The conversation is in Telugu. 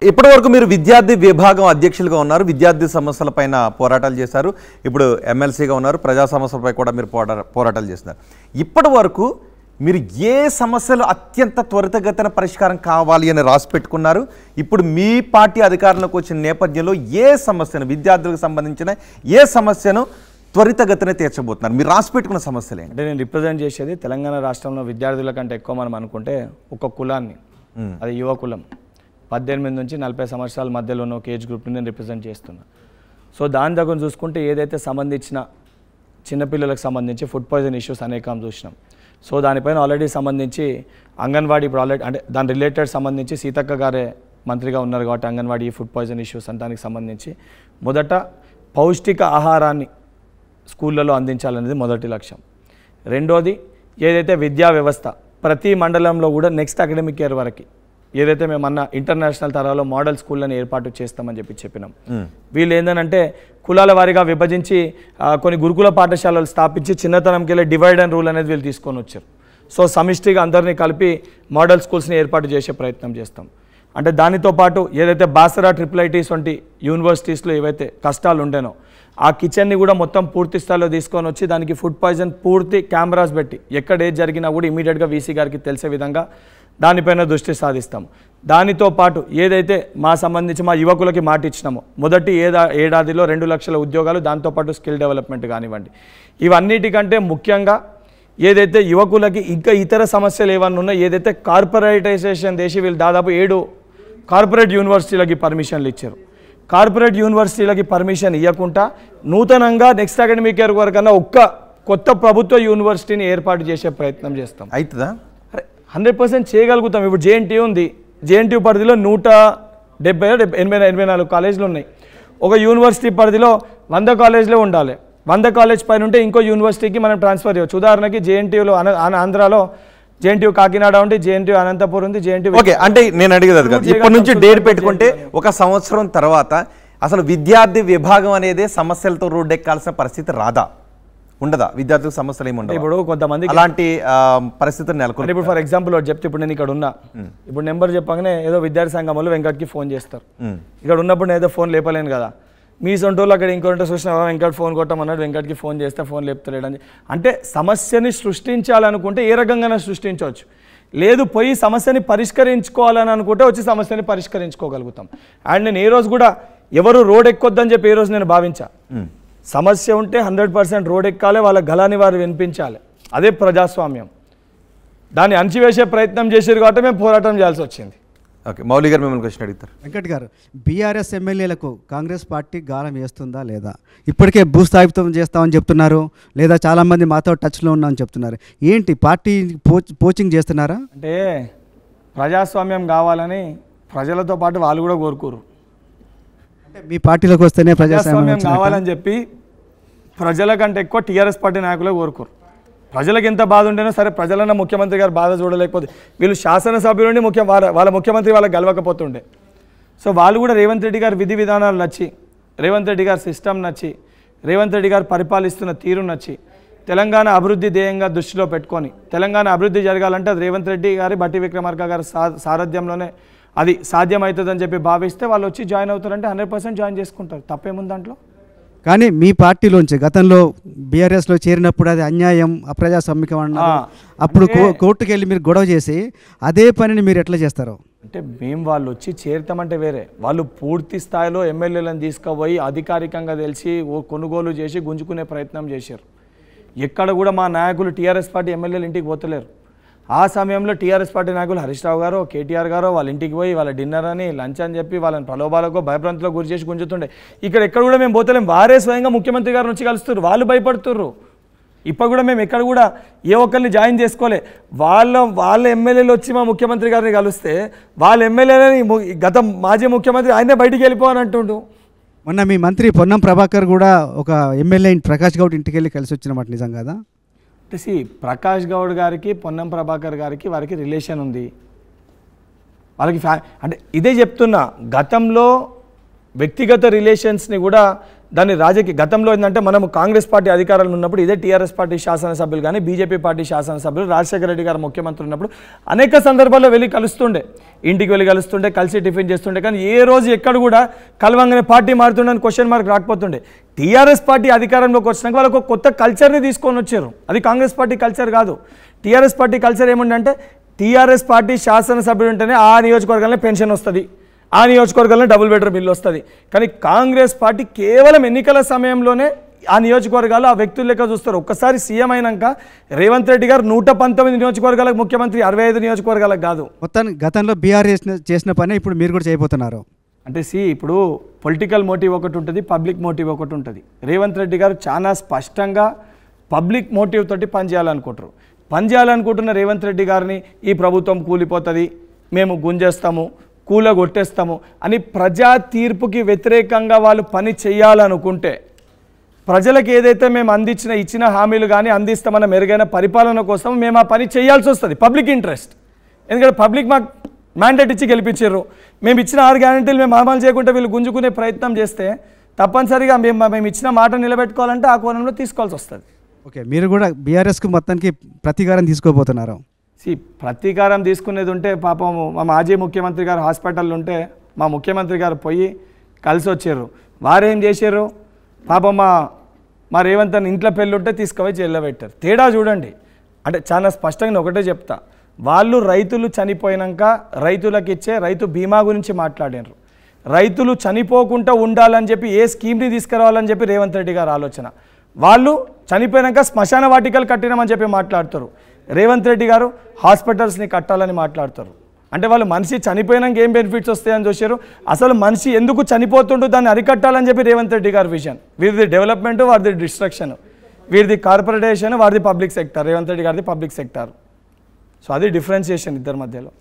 ఇప్పటివరకు మీరు విద్యార్థి విభాగం అధ్యక్షులుగా ఉన్నారు, విద్యార్థి సమస్యలపైన పోరాటాలు చేశారు, ఇప్పుడు ఎమ్మెల్సీగా ఉన్నారు, ప్రజా సమస్యలపై కూడా మీరు పోరాటాలు చేస్తున్నారు. ఇప్పటి వరకు మీరు ఏ సమస్యలు అత్యంత త్వరితగతిన పరిష్కారం కావాలి అని రాసి పెట్టుకున్నారు? ఇప్పుడు మీ పార్టీ అధికారంలోకి వచ్చిన నేపథ్యంలో ఏ సమస్యను, విద్యార్థులకు సంబంధించిన ఏ సమస్యను త్వరితగతిన తీర్చబోతున్నారు? మీరు రాసి పెట్టుకున్న సమస్యలు ఏంటి? అంటే నేను రిప్రజెంట్ చేసేది తెలంగాణ రాష్ట్రంలో విద్యార్థుల కంటే ఎక్కువ మనం అనుకుంటే ఒక కులాన్ని, అది యువ కులం, 18 నుంచి 40 సంవత్సరాల మధ్యలో ఉన్న ఒక ఏజ్ గ్రూప్ని నేను రిప్రజెంట్ చేస్తున్నా. సో దాని దగ్గర చూసుకుంటే ఏదైతే సంబంధించిన చిన్నపిల్లలకు సంబంధించి ఫుడ్ పాయిజన్ ఇష్యూస్ అనేకం చూసినాం. సో దానిపైన ఆల్రెడీ సంబంధించి అంగన్వాడీ ఇప్పుడు ఆల్రెడీ అంటే దాని రిలేటెడ్ సంబంధించి సీతక్క గారే మంత్రిగా ఉన్నారు కాబట్టి అంగన్వాడీ ఫుడ్ పాయిజన్ ఇష్యూస్ అంటే దానికి సంబంధించి మొదట పౌష్టిక ఆహారాన్ని స్కూళ్ళలో అందించాలనేది మొదటి లక్ష్యం. రెండోది ఏదైతే విద్యా వ్యవస్థ ప్రతి మండలంలో కూడా నెక్స్ట్ అకాడమిక్ ఇయర్ వరకు ఏదైతే మేము అన్న ఇంటర్నేషనల్ తరాలో మోడల్ స్కూళ్ళని ఏర్పాటు చేస్తామని చెప్పినాం. వీళ్ళు ఏంటంటే కులాల వారీగా విభజించి కొన్ని గురుకుల పాఠశాలలు స్థాపించి చిన్నతనంకి వెళ్ళి డివైడ్ అండ్ రూల్ అనేది వీళ్ళు తీసుకొని వచ్చారు. సో సమిష్టిగా అందరినీ కలిపి మోడల్ స్కూల్స్ని ఏర్పాటు చేసే ప్రయత్నం చేస్తాం. అంటే దానితో పాటు ఏదైతే బాసరా IIITs వంటి యూనివర్సిటీస్లో ఏవైతే కష్టాలు ఉండేనో ఆ కిచెన్ని కూడా మొత్తం పూర్తి స్థాయిలో తీసుకొని వచ్చి దానికి ఫుడ్ పాయిజన్ పూర్తి కెమెరాస్ పెట్టి ఎక్కడ ఏది జరిగినా కూడా ఇమీడియట్గా వీసీ గారికి తెలిసే విధంగా దానిపైన దృష్టి సాధిస్తాము. దానితో పాటు ఏదైతే సంబంధించి మా యువకులకి మాట ఇచ్చినామో మొదటి ఏడాదిలో 2 లక్షల ఉద్యోగాలు, దాంతోపాటు స్కిల్ డెవలప్మెంట్ కానివ్వండి, ఇవన్నిటికంటే ముఖ్యంగా ఏదైతే యువకులకి ఇంకా ఇతర సమస్యలు ఏమన్నా ఉన్నాయో ఏదైతే కార్పొరేటైజేషన్ చేసి వీళ్ళు దాదాపు 7 కార్పొరేట్ యూనివర్సిటీలకి పర్మిషన్లు ఇచ్చారు. కార్పొరేట్ యూనివర్సిటీలకి పర్మిషన్ ఇవ్వకుండా నూతనంగా నెక్స్ట్ అకాడమిక్ ఇయర్ వరకన్నా ఒక్క కొత్త ప్రభుత్వ యూనివర్సిటీని ఏర్పాటు చేసే ప్రయత్నం చేస్తాం. అవుతుందా? 100% చేయగలుగుతాం. ఇప్పుడు JNTU ఉంది, JNTU పరిధిలో 184 కాలేజీలు ఉన్నాయి. ఒక యూనివర్సిటీ పరిధిలో 100 కాలేజీలు ఉండాలి. 100 కాలేజ్ పైన ఉంటే ఇంకో యూనివర్సిటీకి మనం ట్రాన్స్ఫర్ చేయవచ్చు. ఉదాహరణకి JNTUలో ఆంధ్రాలో JNTU కాకినాడ ఉంది, JNTU అనంతపూర్ ఉంది, JNTU. ఓకే, అంటే నేను అడిగేది అది కాదు. ఇప్పటి నుంచి డేట్ పెట్టుకుంటే 1 సంవత్సరం తర్వాత అసలు విద్యార్థి విభాగం అనేది సమస్యలతో రోడ్డెక్కాల్సిన పరిస్థితి రాదా? ఉండదా? విద్యార్థులకు సమస్యలు ఏమి ఉండవు? ఇప్పుడు కొంతమంది అలాంటి పరిస్థితులు నెలకొని ఇప్పుడు ఫర్ ఎగ్జాంపుల్ ఒకటి చెప్తే, ఇప్పుడు నేను ఇక్కడ ఉన్నా, ఇప్పుడు నెంబర్ చెప్పగానే ఏదో విద్యార్థి సంఘం వాళ్ళు వెంకట్కి ఫోన్ చేస్తారు. ఇక్కడ ఉన్నప్పుడు నేను ఏదో ఫోన్ లేపలేను కదా. మీ సొంటోళ్ళు అక్కడ ఇంకోటి చూసిన వెంకట్ ఫోన్ కొట్టమన్నాడు, వెంకట్కి ఫోన్ చేస్తే ఫోన్ లేపుతలేడని. అంటే సమస్యని సృష్టించాలనుకుంటే ఏ రకంగానే సృష్టించవచ్చు. లేదు పోయి సమస్యని పరిష్కరించుకోవాలని అనుకుంటే వచ్చి సమస్యని పరిష్కరించుకోగలుగుతాం. అండ్ నేను ఏ రోజు కూడా ఎవరు రోడ్ ఎక్కొద్దని చెప్పి ఏ రోజు నేను భావించా. సమస్య ఉంటే 100% రోడ్ ఎక్కాలి, వాళ్ళ గలాన్ని వారు వినిపించాలి. అదే ప్రజాస్వామ్యం. దాన్ని అణచివేసే ప్రయత్నం చేశారు కాబట్టి మేము పోరాటం చేయాల్సి వచ్చింది. ఓకే, మౌలి గారు మిమ్మల్ని క్వశ్చన్ అడుగుతారు. వెంకట్ గారు, బీఆర్ఎస్ ఎమ్మెల్యేలకు కాంగ్రెస్ పార్టీ గాలం వేస్తుందా లేదా? ఇప్పటికే భూస్థాపితం చేస్తామని చెప్తున్నారు, లేదా చాలామంది మాతో టచ్లో ఉన్నామని చెప్తున్నారు. ఏంటి పార్టీ పోచింగ్ చేస్తున్నారా? అంటే ప్రజాస్వామ్యం కావాలని ప్రజలతో పాటు వాళ్ళు కూడా కోరుకోరు. అంటే మీ పార్టీలోకి వస్తేనే ప్రజాస్వామ్యం కావాలని చెప్పి ప్రజల కంటే ఎక్కువ టీఆర్ఎస్ పార్టీ నాయకులే కోరుకోరు. ప్రజలకు ఎంత బాధ ఉంటేనో సరే, ప్రజలన్న ముఖ్యమంత్రి గారు బాధ చూడలేకపోతే వీళ్ళు శాసనసభ్యులని వాళ్ళ ముఖ్యమంత్రి వాళ్ళకి గెలవకపోతుండే. సో వాళ్ళు కూడా రేవంత్ రెడ్డి గారి విధి విధానాలు నచ్చి, రేవంత్ రెడ్డి గారి సిస్టమ్ నచ్చి, రేవంత్ రెడ్డి గారు పరిపాలిస్తున్న తీరు నచ్చి, తెలంగాణ అభివృద్ధి ధ్యేయంగా దృష్టిలో పెట్టుకొని తెలంగాణ అభివృద్ధి జరగాలంటే అది రేవంత్ రెడ్డి గారి, బట్టి విక్రమార్క గారి సారథ్యంలోనే అది సాధ్యమవుతుందని చెప్పి భావిస్తే వాళ్ళు వచ్చి జాయిన్ అవుతారంటే 100% జాయిన్ చేసుకుంటారు. తప్పేముంది దాంట్లో? కానీ మీ పార్టీలోంచి గతంలో బీఆర్ఎస్లో చేరినప్పుడు అది అన్యాయం, అప్రజాస్వామికం అన్నారు. అప్పుడు కోర్టుకు వెళ్ళి మీరు గొడవ చేసి అదే పనిని మీరు ఎట్లా చేస్తారు? అంటే మేము వాళ్ళు వచ్చి చేరుతామంటే వేరే, వాళ్ళు పూర్తి స్థాయిలో ఎమ్మెల్యేలను తీసుకుపోయి అధికారికంగా తెలిసి కొనుగోలు చేసి గుంజుకునే ప్రయత్నం చేశారు. ఎక్కడ కూడా మా నాయకులు టీఆర్ఎస్ పార్టీ ఎమ్మెల్యేలు ఇంటికి పోతలేరు. ఆ సమయంలో టీఆర్ఎస్ పార్టీ నాయకులు హరీష్ రావు గారు, కేటీఆర్ గారు వాళ్ళ ఇంటికి పోయి వాళ్ళ డిన్నర్ అని, లంచ్ అని చెప్పి వాళ్ళని ప్రలోభాలకు భయభ్రాంతులకు గురి చేసి గుంజుతుండే. ఇక్కడ ఎక్కడ కూడా మేము పోతలేం. వారే స్వయంగా ముఖ్యమంత్రి గారు నుంచి కలుస్తున్నారు, వాళ్ళు భయపడుతుర్రు. ఇప్పుడు కూడా మేము ఎక్కడ కూడా ఏ ఒక్కరిని జాయిన్ చేసుకోలే. వాళ్ళ ఎమ్మెల్యేలు వచ్చి మా ముఖ్యమంత్రి గారిని కలిస్తే వాళ్ళ ఎమ్మెల్యేలని గత మాజీ ముఖ్యమంత్రి ఆయనే బయటికి వెళ్ళిపోవని అంటుండు. మొన్న మీ మంత్రి పొన్నం ప్రభాకర్ కూడా ఒక ఎమ్మెల్యే ప్రకాష్ గౌడ్ ఇంటికి వెళ్ళి కలిసి వచ్చినమాట నిజం కదా? అంటే ప్రకాష్ గౌడ్ గారికి, పొన్నం ప్రభాకర్ గారికి వారికి రిలేషన్ ఉంది. వాళ్ళకి అంటే ఇదే చెప్తున్నా, గతంలో వ్యక్తిగత రిలేషన్స్ని కూడా దాన్ని రాజకీయ గతంలో ఏంటంటే మనము కాంగ్రెస్ పార్టీ అధికారంలో ఉన్నప్పుడు ఇదే టీఆర్ఎస్ పార్టీ శాసనసభ్యులు కానీ బీజేపీ పార్టీ శాసనసభ్యులు రాజశేఖర రెడ్డి గారు ముఖ్యమంత్రి ఉన్నప్పుడు అనేక సందర్భాల్లో వెళ్ళి కలుస్తుండే, ఇంటికి వెళ్ళి కలుస్తుండే, కలిసి టిఫిన్ చేస్తుండే. కానీ ఏ రోజు ఎక్కడ కూడా కలవంగానే పార్టీ మారుతుండని క్వశ్చన్ మార్క్ రాకపోతుండే. టీఆర్ఎస్ పార్టీ అధికారంలోకి వచ్చినాక వాళ్ళకు కొత్త కల్చర్ని తీసుకొని వచ్చారు. అది కాంగ్రెస్ పార్టీ కల్చర్ కాదు. టీఆర్ఎస్ పార్టీ కల్చర్ ఏముందంటే టీఆర్ఎస్ పార్టీ శాసనసభ్యుడు ఉంటేనే ఆ నియోజకవర్గంలో పెన్షన్ వస్తుంది, ఆ నియోజకవర్గంలో డబుల్ బెడ్రూమ్ బిల్లు వస్తుంది. కానీ కాంగ్రెస్ పార్టీ కేవలం ఎన్నికల సమయంలోనే ఆ నియోజకవర్గాలు ఆ వ్యక్తుల లెక్క చూస్తారు. ఒక్కసారి సీఎం అయినాక రేవంత్ రెడ్డి గారు 119 నియోజకవర్గాలకు ముఖ్యమంత్రి, 65 నియోజకవర్గాలకు కాదు. మొత్తానికి గతంలో బీఆర్ చేసిన పనే ఇప్పుడు మీరు కూడా చేయబోతున్నారు. అంటే ఇప్పుడు పొలిటికల్ మోటివ్ ఒకటి ఉంటుంది, పబ్లిక్ మోటివ్ ఒకటి ఉంటుంది. రేవంత్ రెడ్డి గారు చాలా స్పష్టంగా పబ్లిక్ మోటివ్ తోటి పనిచేయాలనుకుంటారు. పనిచేయాలనుకుంటున్న రేవంత్ రెడ్డి గారిని ఈ ప్రభుత్వం కూలిపోతుంది, మేము గుంజేస్తాము, కూలగొట్టేస్తాము అని ప్రజా తీర్పుకి వ్యతిరేకంగా వాళ్ళు పని చేయాలనుకుంటే, ప్రజలకు ఏదైతే మేము ఇచ్చిన హామీలు కానీ అందిస్తామన్న మెరుగైన పరిపాలన కోసం మేము ఆ పని చేయాల్సి వస్తుంది. Public interest. ఎందుకంటే పబ్లిక్ మాకు మ్యాండేట్ ఇచ్చి గెలిపించారు. మేము ఇచ్చిన 6 గ్యారెంటీలు మేము అమలు చేయకుండా వీళ్ళు గుంజుకునే ప్రయత్నం చేస్తే తప్పనిసరిగా మేము ఇచ్చిన మాట నిలబెట్టుకోవాలంటే ఆ కోణంలో తీసుకోవాల్సి వస్తుంది. ఓకే, మీరు కూడా బీఆర్ఎస్కు మొత్తానికి ప్రతీకారం తీసుకోబోతున్నారు. ప్రతీకారం తీసుకునేది ఉంటే పాపం మా మాజీ ముఖ్యమంత్రి గారు హాస్పిటల్లో ఉంటే మా ముఖ్యమంత్రి గారు పోయి కలిసి వచ్చారు. వారేం చేశారు, పాపం మా రేవంత్ అని ఇంట్లో పెళ్ళుంటే తీసుకుపోయి జైల్లో పెట్టారు. తేడా చూడండి. అంటే చాలా స్పష్టంగా ఒకటే చెప్తా, వాళ్ళు రైతులు చనిపోయినాక రైతులకు ఇచ్చే రైతు బీమా గురించి మాట్లాడారు. రైతులు చనిపోకుండా ఉండాలని చెప్పి ఏ స్కీమ్ని తీసుకురావాలని చెప్పి రేవంత్ రెడ్డి గారు ఆలోచన. వాళ్ళు చనిపోయినాక శ్మశాన వాటికలు కట్టినామని చెప్పి మాట్లాడతారు. రేవంత్ రెడ్డి గారు హాస్పిటల్స్ని కట్టాలని మాట్లాడతారు. అంటే వాళ్ళు మనిషి చనిపోయినాక ఏం బెనిఫిట్స్ వస్తాయని చూశారు. అసలు మనిషి ఎందుకు చనిపోతుండో దాన్ని అరికట్టాలని చెప్పి రేవంత్ రెడ్డి గారు విజన్. వీరిది డెవలప్మెంట్, వారిది డిస్ట్రక్షన్. వీరిది కార్పొరేషన్, వారిది పబ్లిక్ సెక్టర్. రేవంత్ రెడ్డి గారిది పబ్లిక్ సెక్టర్. సో అది డిఫరెన్షియేషన్ ఇద్దరి మధ్యలో.